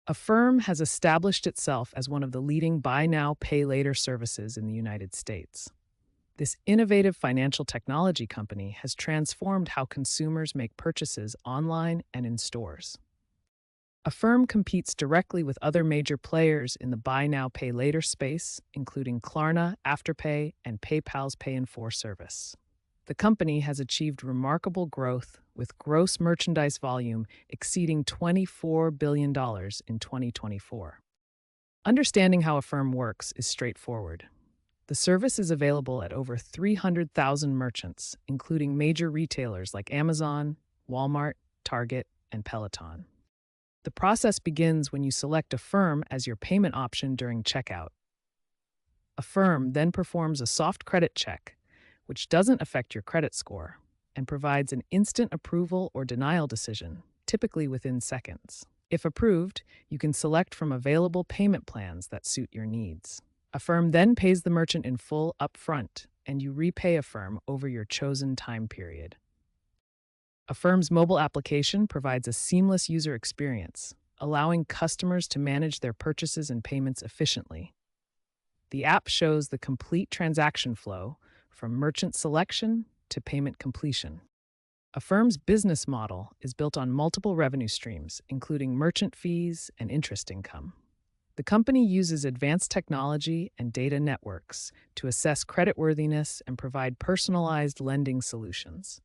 Affirm has established itself as one of the leading buy now, pay later services in the United States. This innovative financial technology company has transformed how consumers make purchases online and in stores. Affirm competes directly with other major players in the buy now, pay later space, including Klarna, Afterpay, and PayPal's Pay in 4 service. The company has achieved remarkable growth, with gross merchandise volume exceeding $24 billion in 2024. Understanding how Affirm works is straightforward. The service is available at over 300,000 merchants, including major retailers like Amazon, Walmart, Target, and Peloton. The process begins when you select Affirm as your payment option during checkout. Affirm then performs a soft credit check, which doesn't affect your credit score, and provides an instant approval or denial decision, typically within seconds. If approved, you can select from available payment plans that suit your needs. Affirm then pays the merchant in full upfront, and you repay Affirm over your chosen time period. Affirm's mobile application provides a seamless user experience, allowing customers to manage their purchases and payments efficiently. The app shows the complete transaction flow, from merchant selection to payment completion. Affirm's business model is built on multiple revenue streams, including merchant fees and interest income. The company uses advanced technology and data networks to assess creditworthiness and provide personalized lending solutions.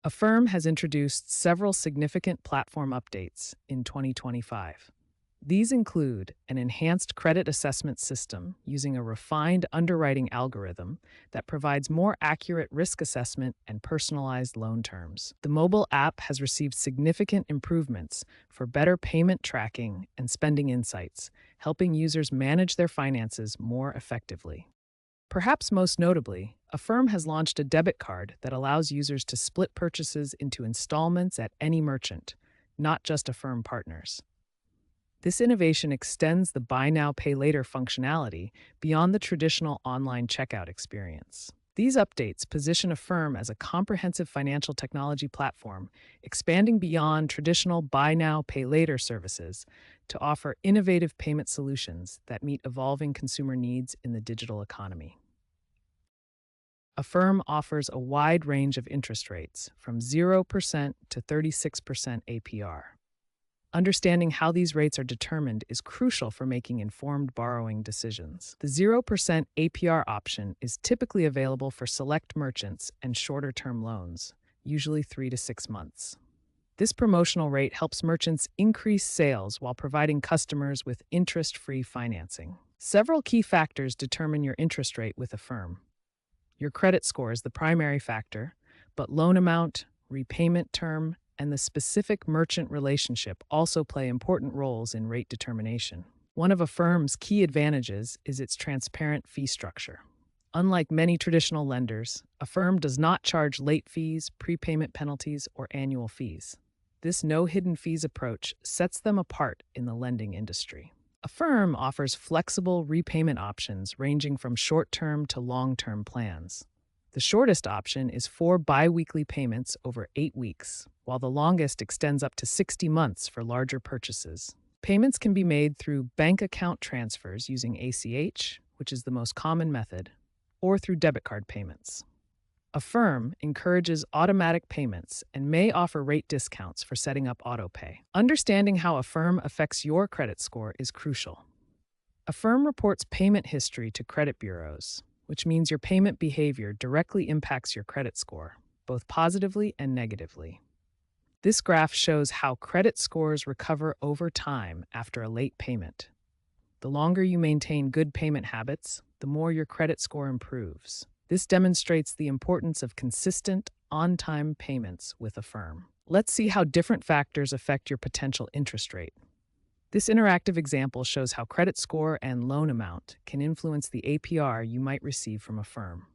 Affirm has introduced several significant platform updates in 2025. These include an enhanced credit assessment system using a refined underwriting algorithm that provides more accurate risk assessment and personalized loan terms. The mobile app has received significant improvements for better payment tracking and spending insights, helping users manage their finances more effectively. Perhaps most notably, Affirm has launched a debit card that allows users to split purchases into installments at any merchant, not just Affirm partners. This innovation extends the buy now, pay later functionality beyond the traditional online checkout experience. These updates position Affirm as a comprehensive financial technology platform, expanding beyond traditional buy now, pay later services to offer innovative payment solutions that meet evolving consumer needs in the digital economy. Affirm offers a wide range of interest rates, from 0% to 36% APR. Understanding how these rates are determined is crucial for making informed borrowing decisions. The 0% APR option is typically available for select merchants and shorter-term loans, usually 3 to 6 months. This promotional rate helps merchants increase sales while providing customers with interest-free financing. Several key factors determine your interest rate with Affirm. Your credit score is the primary factor, but loan amount, repayment term, and the specific merchant relationship also play important roles in rate determination. One of Affirm's key advantages is its transparent fee structure. Unlike many traditional lenders, Affirm does not charge late fees, prepayment penalties, or annual fees. This no hidden fees approach sets them apart in the lending industry. Affirm offers flexible repayment options ranging from short-term to long-term plans. The shortest option is 4 bi-weekly payments over 8 weeks, while the longest extends up to 60 months for larger purchases. Payments can be made through bank account transfers using ACH, which is the most common method, or through debit card payments. Affirm encourages automatic payments and may offer rate discounts for setting up autopay. Understanding how Affirm affects your credit score is crucial. Affirm reports payment history to credit bureaus, which means your payment behavior directly impacts your credit score, both positively and negatively. This graph shows how credit scores recover over time after a late payment. The longer you maintain good payment habits, the more your credit score improves. This demonstrates the importance of consistent, on-time payments with Affirm. Let's see how different factors affect your potential interest rate. This interactive example shows how credit score and loan amount can influence the APR you might receive from Affirm.